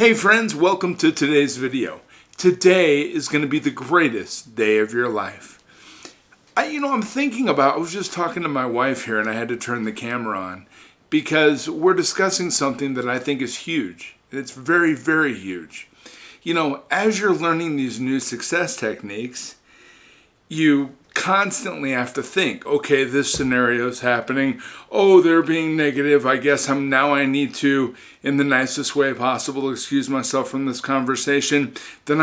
Hey friends, welcome to today's video. Today is going to be the greatest day of your life. I'm thinking about, I was just talking to my wife here and I had to turn the camera on because we're discussing something that I think is huge. It's very, very huge. As you're learning these new success techniques, you constantly have to think, okay, this scenario is happening. Oh, they're being negative. I guess I need to, in the nicest way possible, excuse myself from this conversation. Then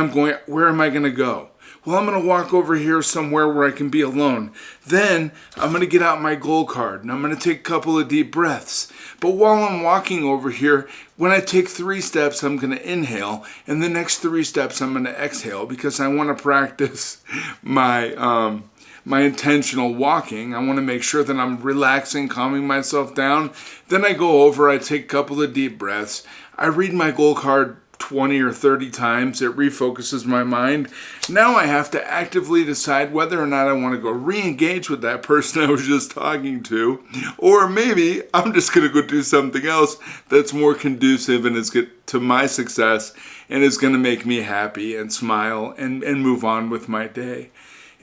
where am I going to go? Well, I'm going to walk over here somewhere where I can be alone. Then I'm going to get out my goal card and I'm going to take a couple of deep breaths. But while I'm walking over here, when I take 3 steps, I'm going to inhale, and the next 3 steps I'm going to exhale because I want to practice my intentional walking. I want to make sure that I'm relaxing, calming myself down. Then I go over, I take a couple of deep breaths. I read my goal card 20 or 30 times. It refocuses my mind. Now I have to actively decide whether or not I want to go re-engage with that person I was just talking to, or maybe I'm just going to go do something else that's more conducive and is good to my success and is going to make me happy and smile and move on with my day.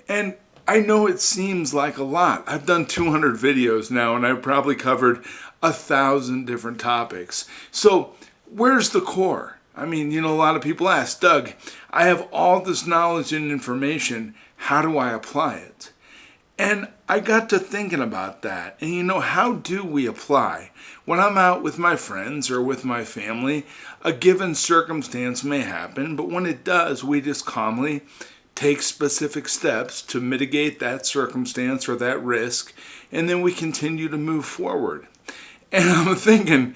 And I know it seems like a lot. I've done 200 videos now and I've probably covered 1,000 different topics. So where's the core? A lot of people ask, Doug, I have all this knowledge and information. How do I apply it? And I got to thinking about that. And how do we apply? When I'm out with my friends or with my family, a given circumstance may happen, but when it does, we just calmly take specific steps to mitigate that circumstance or that risk, and then we continue to move forward. And I'm thinking,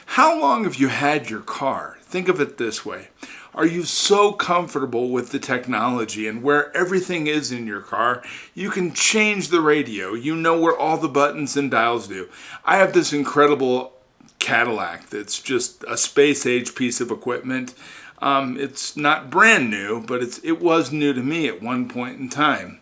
how long have you had your car? Think of it this way. Are you so comfortable with the technology and where everything is in your car, you can change the radio. You know where all the buttons and dials do. I have this incredible Cadillac that's just a space-age piece of equipment. It's not brand new, but it was new to me at one point in time.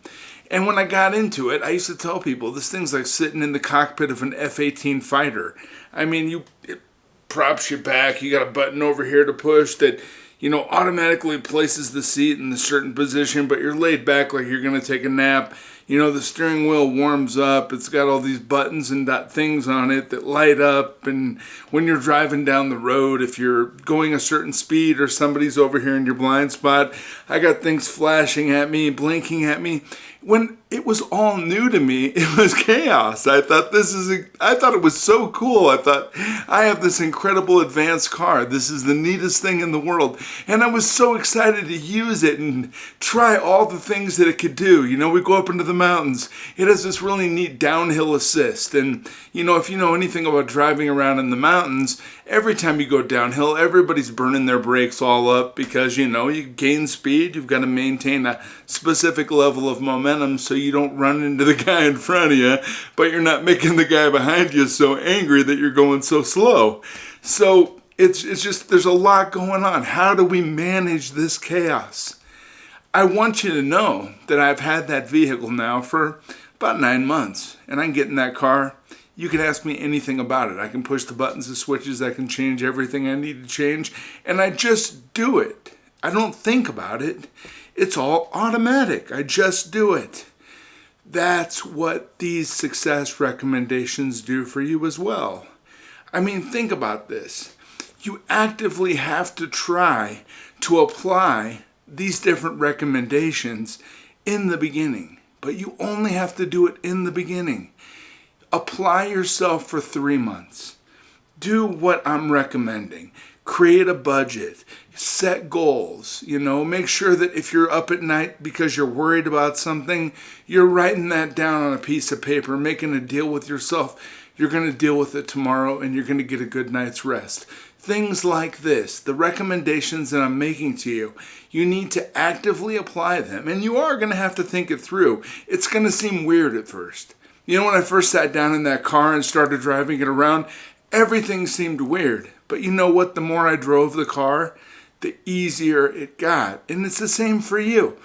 And when I got into it, I used to tell people, this thing's like sitting in the cockpit of an F-18 fighter. It props you back. You got a button over here to push that, automatically places the seat in a certain position, but you're laid back like you're going to take a nap. The steering wheel warms up. It's got all these buttons and things on it that light up. And when you're driving down the road, if you're going a certain speed or somebody's over here in your blind spot, I got things flashing at me, blinking at me. When it was all new to me, it was chaos. I thought it was so cool. I thought, I have this incredible advanced car. This is the neatest thing in the world. And I was so excited to use it and try all the things that it could do. We go up into the mountains. It has this really neat downhill assist. And, if you know anything about driving around in the mountains, every time you go downhill, everybody's burning their brakes all up because, you gain speed. You've got to maintain a specific level of momentum so you don't run into the guy in front of you, but you're not making the guy behind you so angry that you're going so slow. So it's just, there's a lot going on. How do we manage this chaos? I want you to know that I've had that vehicle now for about 9 months, and I can get in that car. You can ask me anything about it. I can push the buttons and switches. I can change everything I need to change, and I just do it. I don't think about it. It's all automatic. I just do it. That's what these success recommendations do for you as well. Think about this. You actively have to try to apply these different recommendations in the beginning, but you only have to do it in the beginning. Apply yourself for 3 months. Do what I'm recommending. Create a budget. Set goals. Make sure that if you're up at night because you're worried about something, you're writing that down on a piece of paper, making a deal with yourself. You're going to deal with it tomorrow and you're going to get a good night's rest. Things like this, the recommendations that I'm making to you, you need to actively apply them. And you are going to have to think it through. It's going to seem weird at first. When I first sat down in that car and started driving it around, everything seemed weird. But you know what? The more I drove the car, the easier it got. And it's the same for you.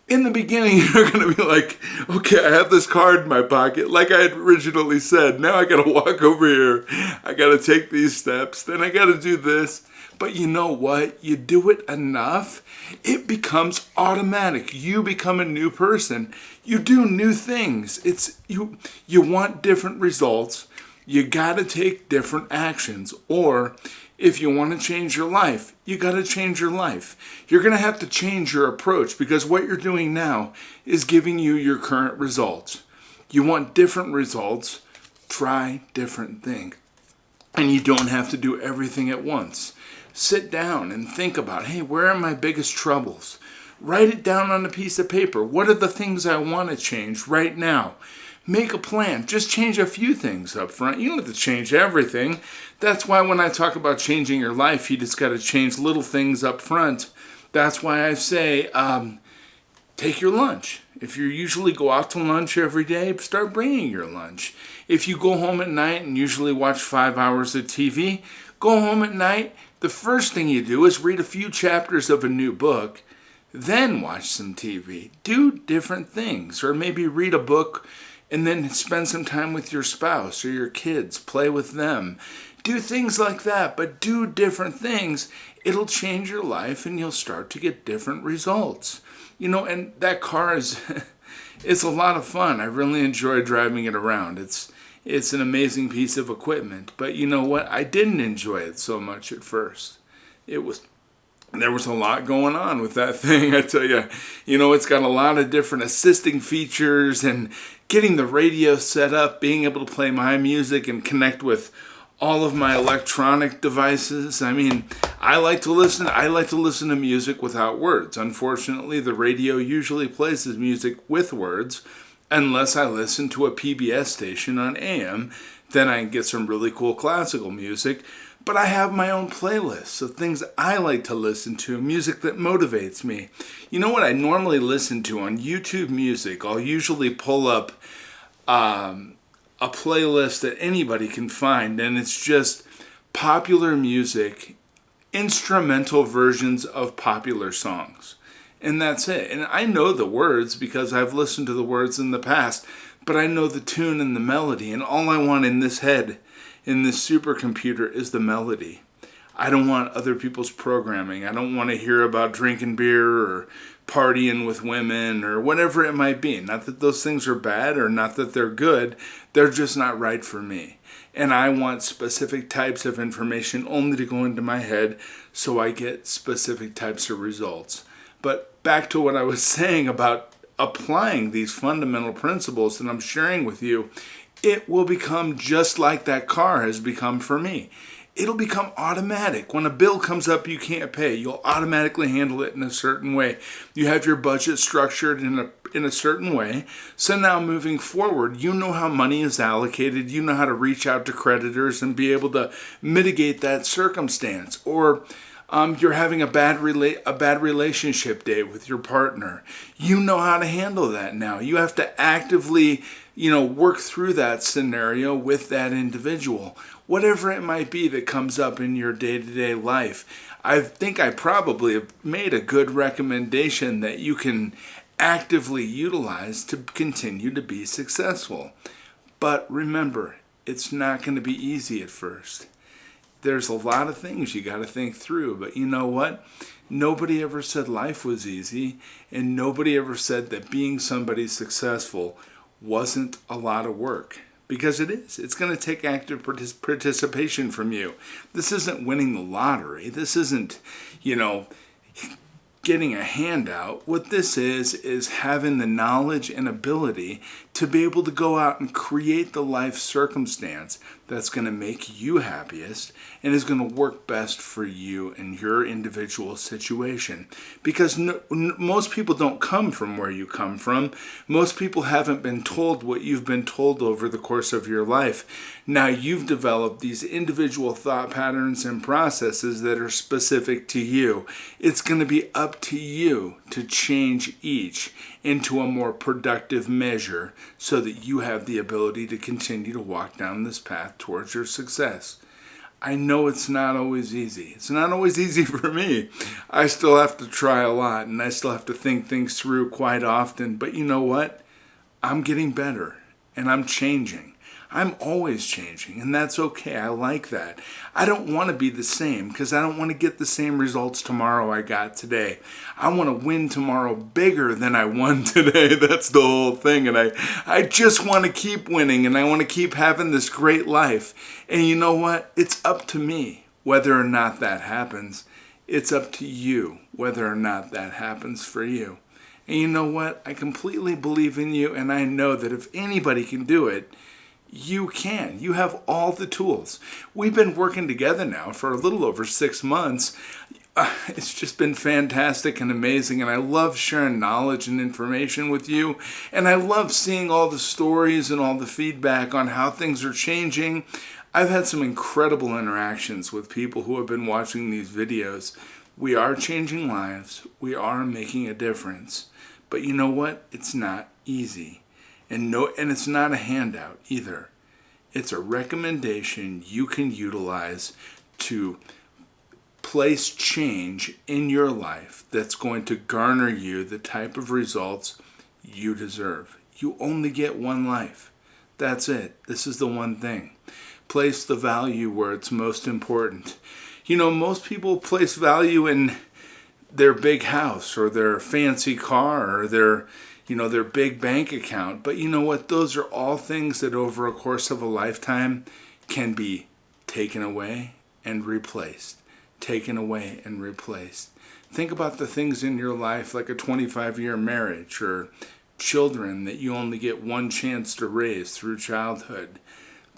In the beginning, you're going to be like, okay, I have this card in my pocket, like I had originally said. Now I got to walk over here. I got to take these steps. Then I got to do this. But you know what? You do it enough, it becomes automatic. You become a new person. You do new things. You want different results. You got to take different actions. Or if you want to change your life, you got to change your life. You're going to have to change your approach because what you're doing now is giving you your current results. You want different results, try different things. And you don't have to do everything at once. Sit down and think about, hey, where are my biggest troubles? Write it down on a piece of paper. What are the things I want to change right now? Make a plan. Just change a few things up front. You don't have to change everything. That's why when I talk about changing your life, you just got to change little things up front. That's why I say, take your lunch. If you usually go out to lunch every day, start bringing your lunch. If you go home at night and usually watch 5 hours of TV, go home at night. The first thing you do is read a few chapters of a new book, then watch some TV. Do different things, or maybe read a book and then spend some time with your spouse or your kids. Play with them. Do things like that, but do different things. It'll change your life and you'll start to get different results. And that car is it's a lot of fun. I really enjoy driving it around. It's an amazing piece of equipment. But you know what? I didn't enjoy it so much at first. There was a lot going on with that thing, I tell you. It's got a lot of different assisting features and getting the radio set up, being able to play my music and connect with all of my electronic devices. I like to listen to music without words. Unfortunately, the radio usually plays his music with words unless I listen to a PBS station on AM. Then I get some really cool classical music. But I have my own playlists of things I like to listen to, music that motivates me. You know what I normally listen to on YouTube Music? I'll usually pull up a playlist that anybody can find, and it's just popular music, instrumental versions of popular songs. And that's it. And I know the words because I've listened to the words in the past, but I know the tune and the melody, and all I want in this head, in this supercomputer, is the melody. I don't want other people's programming. I don't want to hear about drinking beer or partying with women or whatever it might be. Not that those things are bad or not that they're good. They're just not right for me. And I want specific types of information only to go into my head so I get specific types of results. But back to what I was saying about applying these fundamental principles that I'm sharing with you, it will become just like that car has become for me. It'll become automatic. When a bill comes up you can't pay, you'll automatically handle it in a certain way. You have your budget structured in a certain way. So now moving forward, you know how money is allocated. You know how to reach out to creditors and be able to mitigate that circumstance. Or you're having a bad relationship day with your partner. You know how to handle that now. You have to actively work through that scenario with that individual. Whatever it might be that comes up in your day-to-day life. I think I probably have made a good recommendation that you can actively utilize to continue to be successful. But remember, it's not going to be easy at first. There's a lot of things you got to think through, but you know what? Nobody ever said life was easy, and nobody ever said that being somebody successful wasn't a lot of work. Because it is. It's going to take active participation from you. This isn't winning the lottery. This isn't, getting a handout. What this is having the knowledge and ability to be able to go out and create the life circumstance that's going to make you happiest and is going to work best for you and your individual situation. Because most people don't come from where you come from. Most people haven't been told what you've been told over the course of your life. Now you've developed these individual thought patterns and processes that are specific to you. It's going to be up to you to change each into a more productive measure so that you have the ability to continue to walk down this path towards your success. I know it's not always easy. It's not always easy for me. I still have to try a lot and I still have to think things through quite often. But you know what? I'm getting better and I'm changing. I'm always changing, and that's okay. I like that. I don't want to be the same because I don't want to get the same results tomorrow I got today. I want to win tomorrow bigger than I won today. That's the whole thing. And I just want to keep winning, and I want to keep having this great life. And you know what? It's up to me whether or not that happens. It's up to you whether or not that happens for you. And you know what? I completely believe in you, and I know that if anybody can do it, you can. You have all the tools. We've been working together now for a little over 6 months. It's just been fantastic and amazing, and I love sharing knowledge and information with you, and I love seeing all the stories and all the feedback on how things are changing. I've had some incredible interactions with people who have been watching these videos. We are changing lives. We are making a difference. But you know what? It's not easy. And it's not a handout either. It's a recommendation you can utilize to place change in your life that's going to garner you the type of results you deserve. You only get one life. That's it. This is the one thing. Place the value where it's most important. You know, most people place value in their big house or their fancy car or their big bank account. But you know what? Those are all things that over a course of a lifetime can be taken away and replaced. Taken away and replaced. Think about the things in your life like a 25-year marriage or children that you only get one chance to raise through childhood.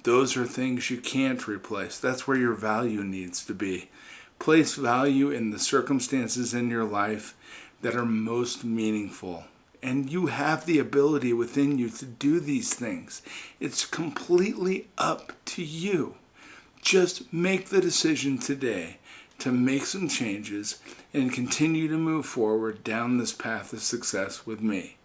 Those are things you can't replace. That's where your value needs to be. Place value in the circumstances in your life that are most meaningful. And you have the ability within you to do these things. It's completely up to you. Just make the decision today to make some changes and continue to move forward down this path of success with me.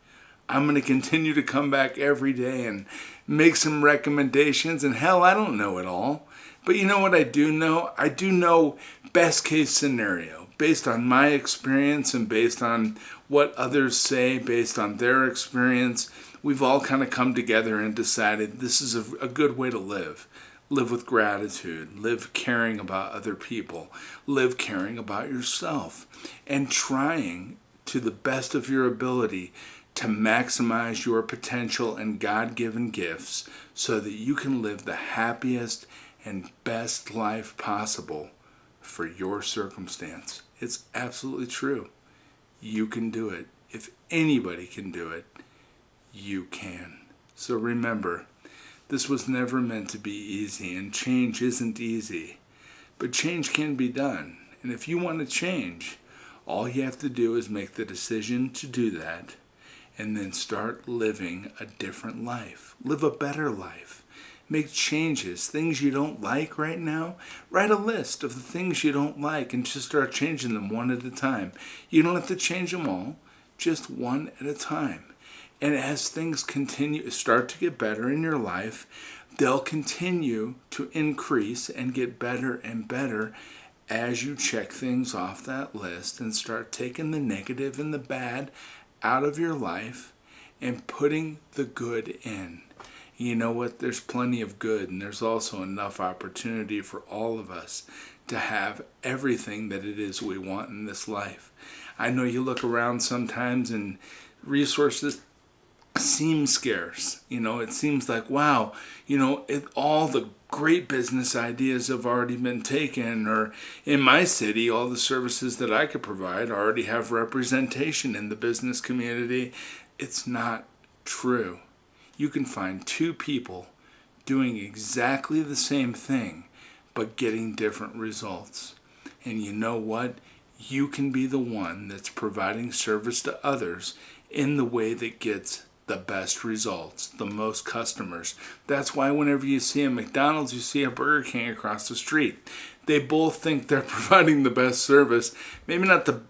I'm going to continue to come back every day and make some recommendations. And hell, I don't know it all. But you know what I do know? I do know best case scenario based on my experience and based on what others say, based on their experience. We've all kind of come together and decided this is a good way to live. Live with gratitude. Live caring about other people. Live caring about yourself. And trying to the best of your ability to maximize your potential and God-given gifts so that you can live the happiest and best life possible for your circumstance. It's absolutely true. You can do it. If anybody can do it, you can. So remember, this was never meant to be easy, and change isn't easy. But change can be done. And if you want to change, all you have to do is make the decision to do that and then start living a different life. Live a better life. Make changes, things you don't like right now. Write a list of the things you don't like and just start changing them one at a time. You don't have to change them all, just one at a time. And as things start to get better in your life, they'll continue to increase and get better and better as you check things off that list and start taking the negative and the bad out of your life and putting the good in. You know what? There's plenty of good, and there's also enough opportunity for all of us to have everything that it is we want in this life. I know you look around sometimes and resources seem scarce. It seems like, wow, all the great business ideas have already been taken, or in my city, all the services that I could provide already have representation in the business community. It's not true. You can find two people doing exactly the same thing, but getting different results. And you know what? You can be the one that's providing service to others in the way that gets the best results, the most customers. That's why whenever you see a McDonald's, you see a Burger King across the street. They both think they're providing the best service. Maybe not the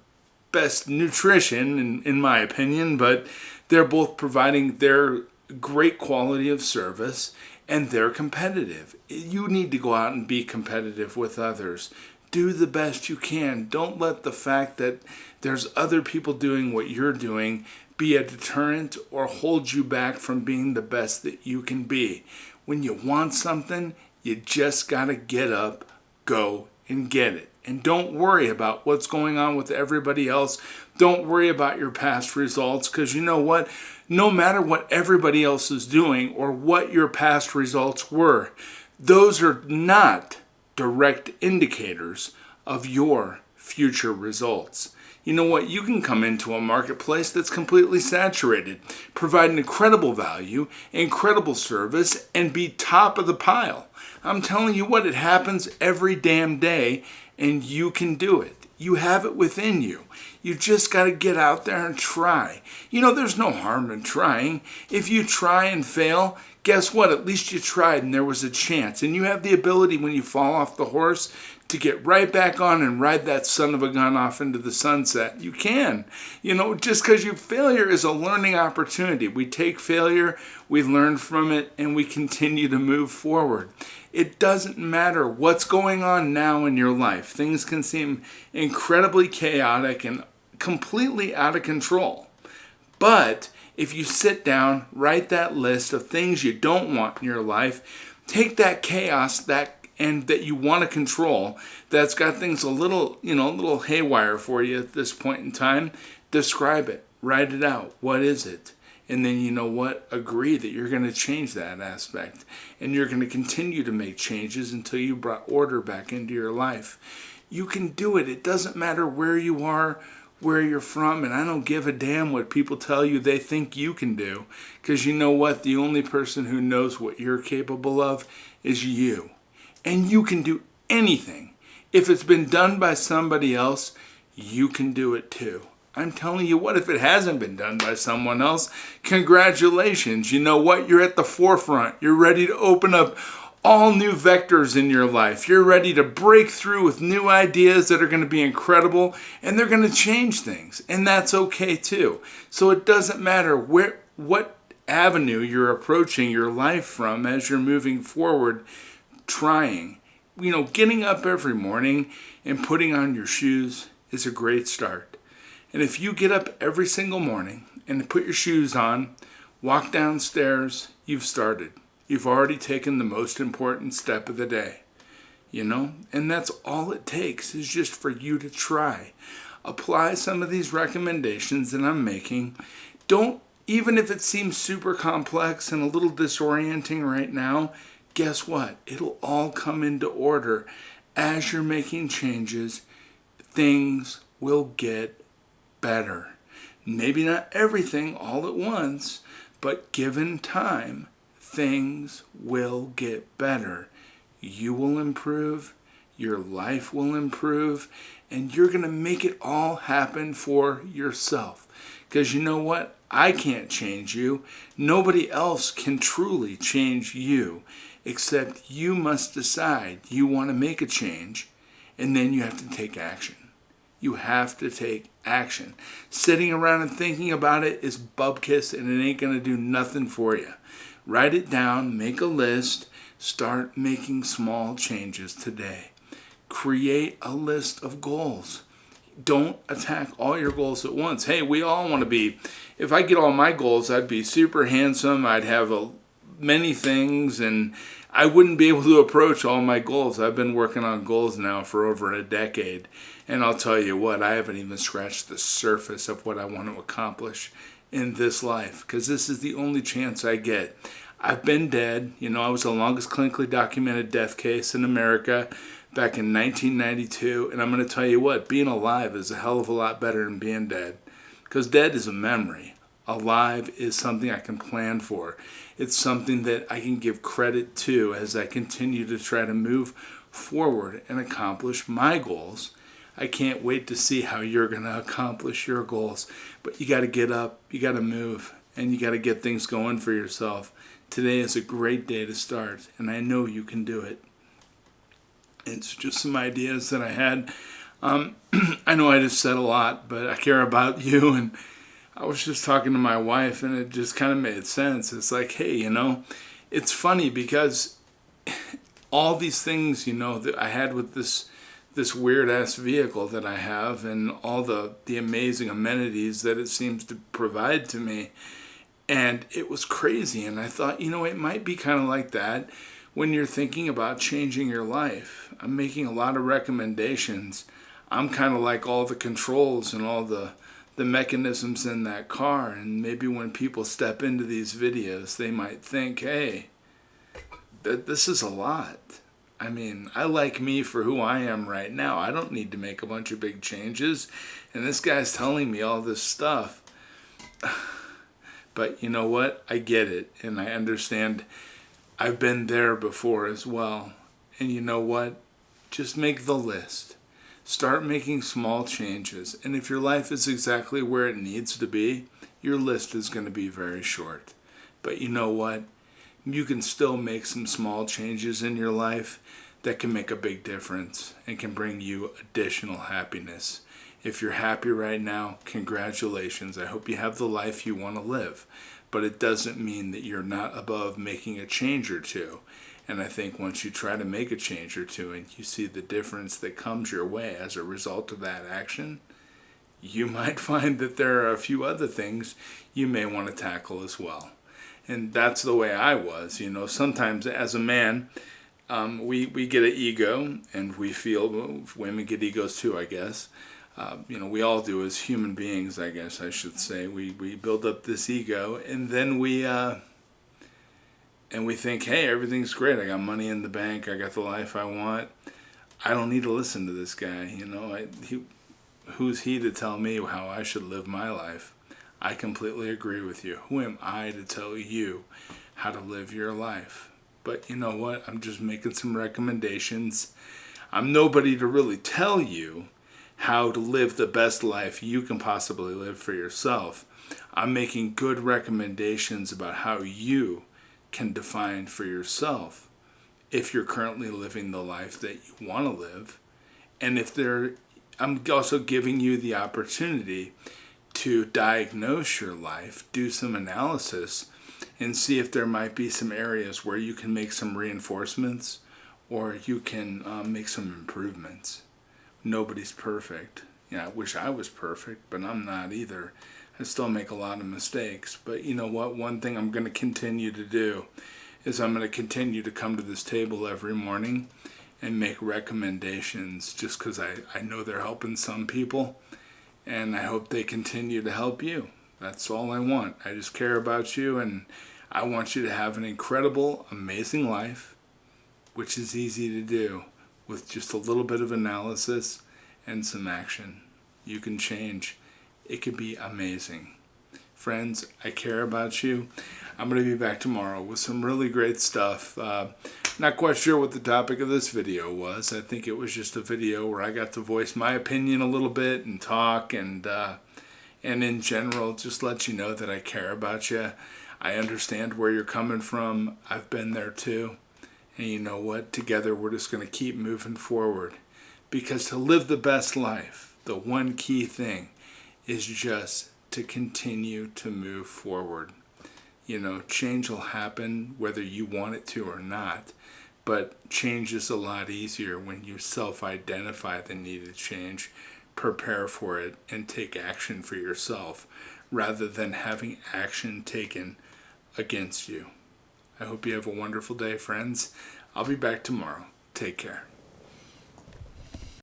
best nutrition, in my opinion, but they're both providing their great quality of service, and they're competitive. You need to go out and be competitive with others. Do the best you can. Don't let the fact that there's other people doing what you're doing be a deterrent or hold you back from being the best that you can be. When you want something, you just got to get up, go, and get it. And don't worry about what's going on with everybody else. Don't worry about your past results, because you know what? No matter what everybody else is doing or what your past results were, those are not direct indicators of your future results. You know what? You can come into a marketplace that's completely saturated, provide an incredible value, incredible service, and be top of the pile. I'm telling you what, it happens every damn day, and you can do it. You have it within you. You just got to get out there and try. You know, there's no harm in trying. If you try and fail, guess what? At least you tried and there was a chance. And you have the ability when you fall off the horse to get right back on and ride that son of a gun off into the sunset. You can. You know, just because failure is a learning opportunity. We take failure, we learn from it, and we continue to move forward. It doesn't matter what's going on now in your life. Things can seem incredibly chaotic and completely out of control. But if you sit down, write that list of things you don't want in your life, take that chaos that you want to control, that's got things a little haywire for you at this point in time, describe it, write it out. What is it? And then, you know what? Agree that you're going to change that aspect. And you're going to continue to make changes until you brought order back into your life. You can do it. It doesn't matter where you are, where you're from, and I don't give a damn what people tell you they think you can do. Because you know what? The only person who knows what you're capable of is you. And you can do anything. If it's been done by somebody else, you can do it too. I'm telling you what, if it hasn't been done by someone else, congratulations. You know what? You're at the forefront. You're ready to open up all new vectors in your life. You're ready to break through with new ideas that are going to be incredible, and they're going to change things. And that's okay too. So it doesn't matter what avenue you're approaching your life from as you're moving forward, trying. You know, getting up every morning and putting on your shoes is a great start. And if you get up every single morning and put your shoes on, walk downstairs, you've started. You've already taken the most important step of the day, you know? And that's all it takes, is just for you to try. Apply some of these recommendations that I'm making. Even if it seems super complex and a little disorienting right now, guess what? It'll all come into order. As you're making changes, things will get better. Maybe not everything all at once, but given time, things will get better. You will improve, your life will improve, and you're going to make it all happen for yourself. Because you know what? I can't change you. Nobody else can truly change you, except you must decide you want to make a change, and then you have to take action. You have to take action. Sitting around and thinking about it is bupkis, and it ain't going to do nothing for you. Write it down, make a list, start making small changes today. Create a list of goals. Don't attack all your goals at once. Hey, we all want to be, if I get all my goals, I'd be super handsome, I'd have many things, and I wouldn't be able to approach all my goals. I've been working on goals now for over a decade. And I'll tell you what, I haven't even scratched the surface of what I want to accomplish in this life, because this is the only chance I get. I've been dead. You know, I was the longest clinically documented death case in America back in 1992. And I'm going to tell you what, being alive is a hell of a lot better than being dead. Because dead is a memory. Alive is something I can plan for. It's something that I can give credit to as I continue to try to move forward and accomplish my goals. I can't wait to see how you're going to accomplish your goals. But you got to get up, you got to move, and you got to get things going for yourself. Today is a great day to start, and I know you can do it. It's just some ideas that I had. I know I just said a lot, but I care about you, and I was just talking to my wife, and it just kind of made sense. It's like, hey, you know, it's funny because all these things, you know, that I had with this weird-ass vehicle that I have and all the amazing amenities that it seems to provide to me, And it was crazy. And I thought, it might be kind of like that when you're thinking about changing your life. I'm making a lot of recommendations. I'm kind of like all the controls and all the mechanisms in that car. And maybe when people step into these videos, they might think, hey, this is a lot. I mean, I like me for who I am right now. I don't need to make a bunch of big changes. And this guy's telling me all this stuff. But you know what? I get it. And I understand. I've been there before as well. And you know what? Just make the list. Start making small changes. And if your life is exactly where it needs to be, your list is going to be very short. But you know what? You can still make some small changes in your life that can make a big difference and can bring you additional happiness. If you're happy right now, congratulations. I hope you have the life you want to live. But it doesn't mean that you're not above making a change or two. And I think once you try to make a change or two and you see the difference that comes your way as a result of that action, you might find that there are a few other things you may want to tackle as well. And that's the way I was. Sometimes as a man, we get an ego, and we feel, women get egos too, I guess. We all do as human beings, I guess I should say. We build up this ego, and then we think, hey, everything's great. I got money in the bank. I got the life I want. I don't need to listen to this guy. Who's he to tell me how I should live my life? I completely agree with you. Who am I to tell you how to live your life? But you know what? I'm just making some recommendations. I'm nobody to really tell you how to live the best life you can possibly live for yourself. I'm making good recommendations about how you can define for yourself if you're currently living the life that you want to live. And I'm also giving you the opportunity to diagnose your life, do some analysis, and see if there might be some areas where you can make some reinforcements or you can make some improvements. Nobody's perfect. I wish I was perfect, but I'm not either. I still make a lot of mistakes. But you know what? One thing I'm going to continue to do is I'm going to continue to come to this table every morning and make recommendations just because I know they're helping some people. And I hope they continue to help you. That's all I want. I just care about you, and I want you to have an incredible, amazing life, which is easy to do with just a little bit of analysis and some action. You can change. It can be amazing. Friends, I care about you. I'm going to be back tomorrow with some really great stuff. Not quite sure what the topic of this video was. I think it was just a video where I got to voice my opinion a little bit and talk and in general just let you know that I care about you. I understand where you're coming from. I've been there too. And you know what? Together we're just going to keep moving forward. Because to live the best life, the one key thing is just to continue to move forward. Change will happen whether you want it to or not. But change is a lot easier when you self-identify the needed change, prepare for it, and take action for yourself, rather than having action taken against you. I hope you have a wonderful day, friends. I'll be back tomorrow. Take care.